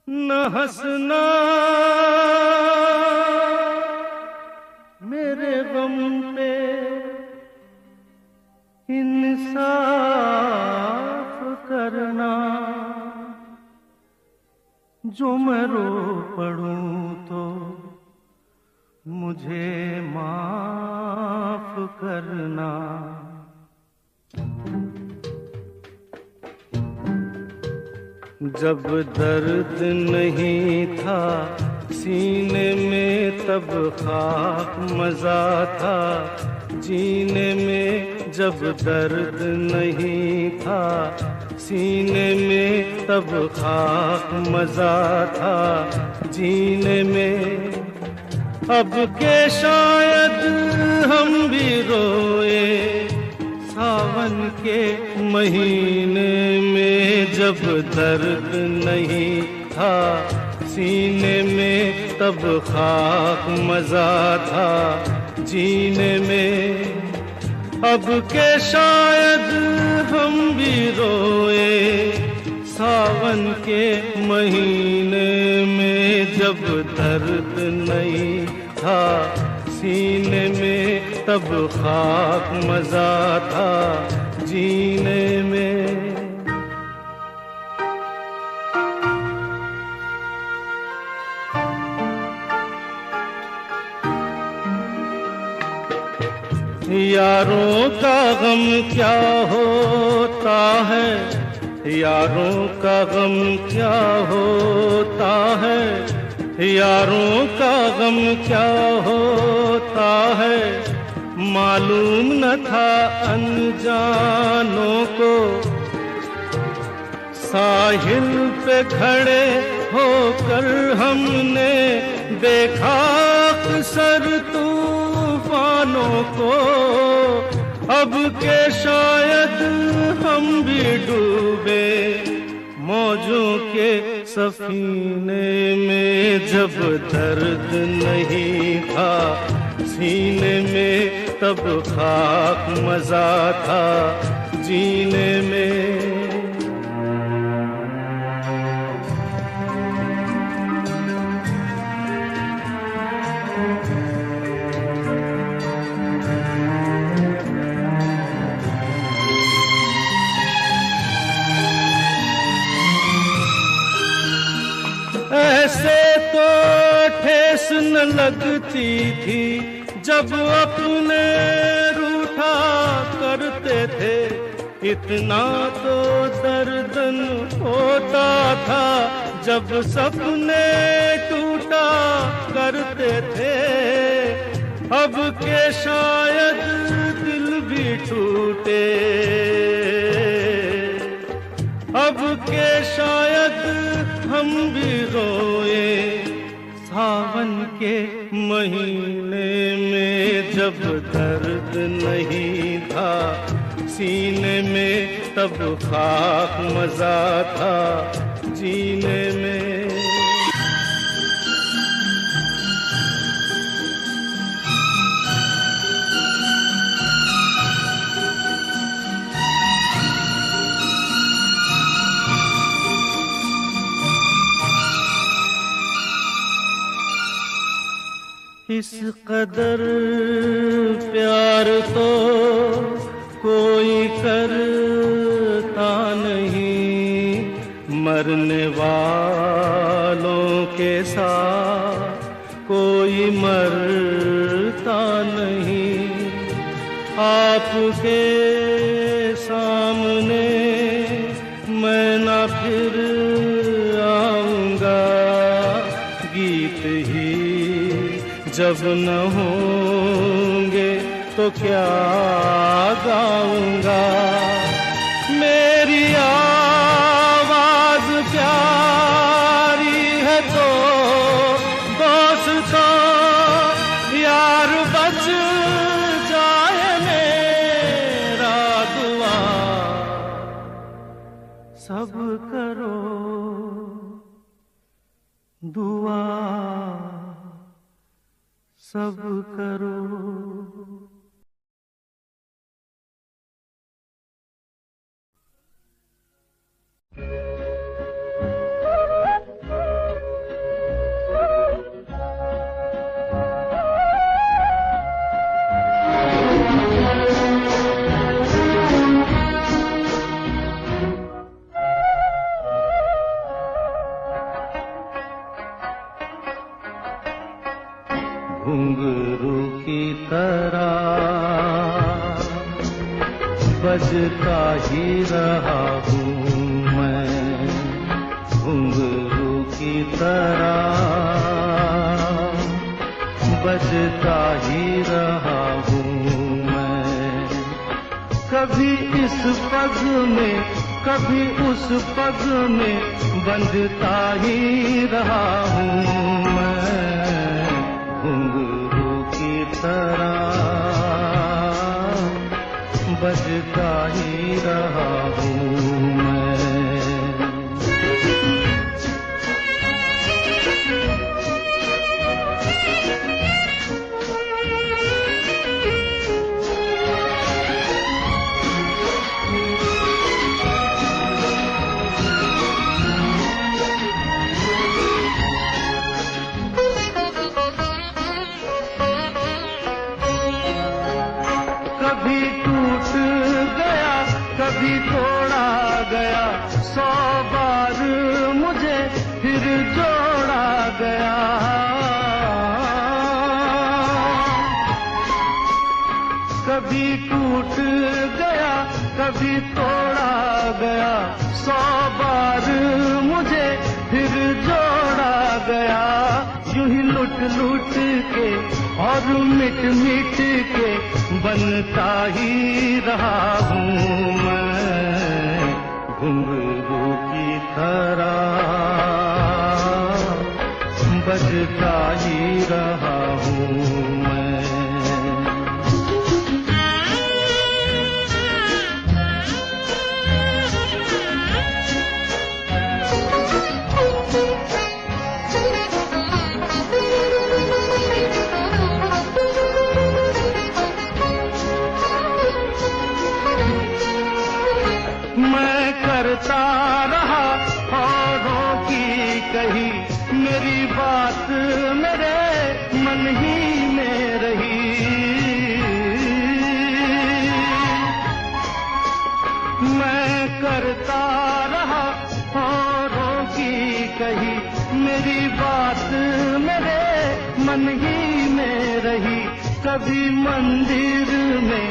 न हंसना मेरे गम पे इंसाफ करना, जो मैं रो पड़ूं तो मुझे माफ करना। जब दर्द नहीं था सीने में तब खाक मजा था जीने में। जब दर्द नहीं था सीने में तब खाक मजा था जीने में। अब के शायद हम भी रोए सावन के महीने में। जब दर्द नहीं था सीने में तब खाक मजा था जीने में। अब के शायद हम भी रोए सावन के महीने में। जब दर्द नहीं था सीने में तब खाक मजा था जीने में। यारों का गम क्या होता है, यारों का गम क्या होता है, यारों का गम क्या होता है। मालूम न था अनजानों को साहिल पे खड़े होकर हमने देखा अक्सर तूफानों को। अब के शायद हम भी डूबे मौजों के सफीने में। जब दर्द नहीं था सीने में तब खाक मजा था जीने में। ऐसे तो ठेस न लगती थी जब अपने रूठा करते थे। इतना तो दर्दन होता था जब सपने टूटा करते थे। अब के शायद दिल भी टूटे, अब के शायद हम भी रोए सावन के महीने में। जब दर्द नहीं था सीने में तब खाक मजा था जीने में। इस कदर प्यार तो कोई करता नहीं, मरने वालों के साथ कोई मरता नहीं। आपके सामने मैं ना फिर आऊंगा, गीत ही जब न होंगे तो क्या गाऊंगा। मेरी आवाज प्यारी है तो दोस्तों यार बच जाए मेरा दुआ सब करो दुआ सब करो। घुंघरू की तरह बजता ही रहा हूँ मैं, घुंघरू की तरह बजता ही रहा हूँ मैं। कभी इस पग में कभी उस पग में बंधता ही रहा हूँ मैं, घुंघरू की तरह बजता ही रहा हूँ मैं। कभी टूट गया कभी तोड़ा गया, 100 बार मुझे फिर जोड़ा गया। कभी टूट गया कभी तोड़ा गया, 100 बार मुझे फिर जोड़ा गया। यूं ही लुट लुट के और मिट मिट के बनता ही रहा हूँ मैं, घुंघरू की तरह बजता ही रहा हूँ मैं। मैं करता रहा औरों की कही, मेरी बात मेरे मन ही में रही। मैं करता रहा औरों की कही, मेरी बात मेरे मन ही में रही। कभी मंदिर में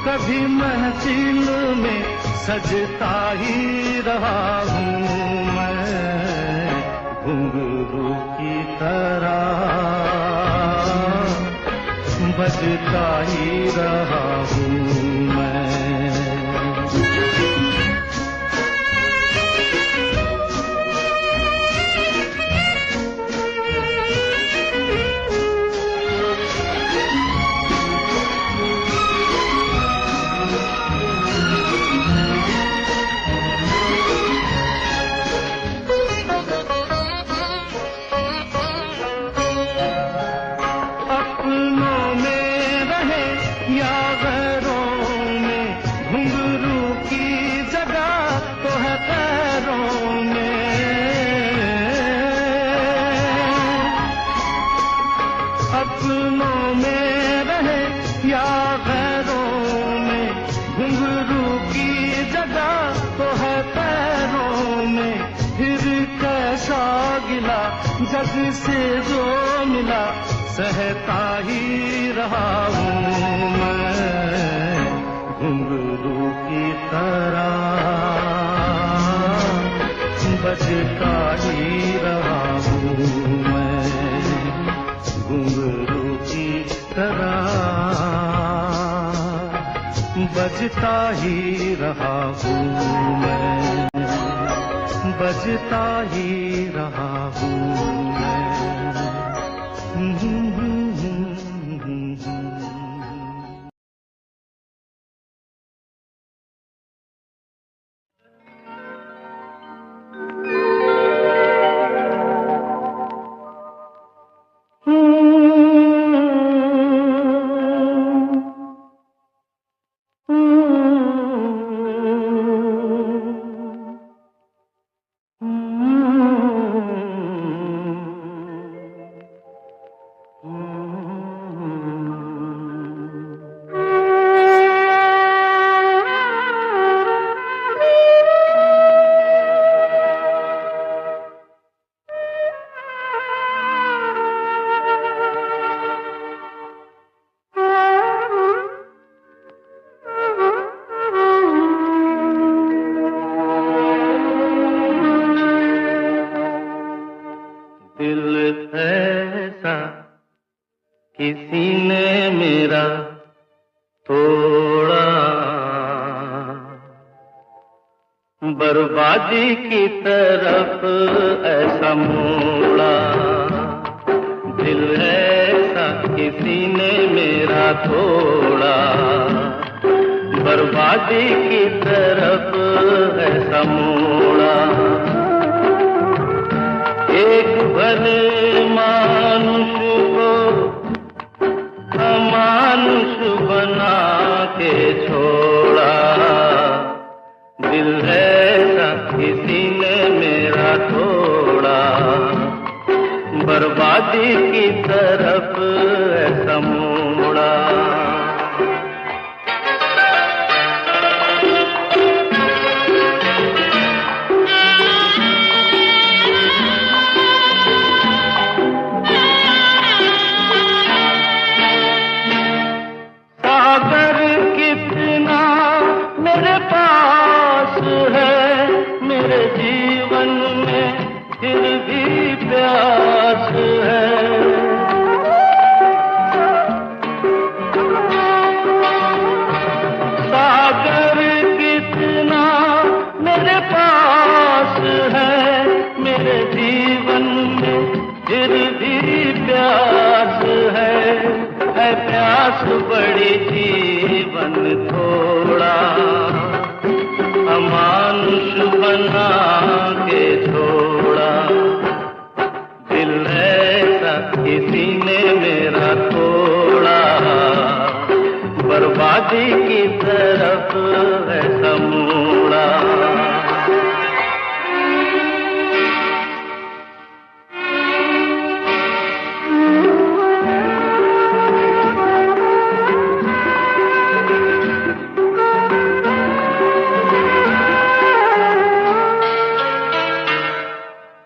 कभी महफिल में सजता ही रहा हूँ मैं, घुंघरू की तरह बजता ही रहा हूँ मैं। अपनों में रहे या गैरों में, घुंघरू की जगह तो है पैरों में। फिर कैसा गिला जग से जो मिला, सहता ही रहा हूँ मैं, घुंघरू की तरह बजता ही रहा हूँ मैं, घुंघरू की तरह बजता ही रहा हूँ मैं, बजता ही रहा हूँ मैं। दिल ऐसा किसी ने मेरा तोड़ा, बर्बादी की तरफ ऐसा मोड़ा। दिल ऐसा किसी ने मेरा तोड़ा, बर्बादी की तरफ ऐसा मोड़ा। एक भले मानुष को अमानुष बना के छोड़ा। दिल ऐसा किसी ने मेरा तोड़ा, बर्बादी की तरफ ऐसा मोड़ा। सागर कितना मेरे पास है, मेरे जीवन में फिर भी प्यास है। सागर कितना मेरे पास है, मेरे जीवन में फिर भी प्यास है प्यास बड़ी जीवन थोड़ा, अमानुष बना के छोड़ा। दिल ऐसा किसी ने मेरा तोड़ा, बर्बादी की तरफ ऐसा मोड़ा।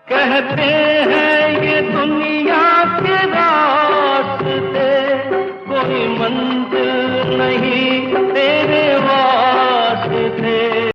कहते हैं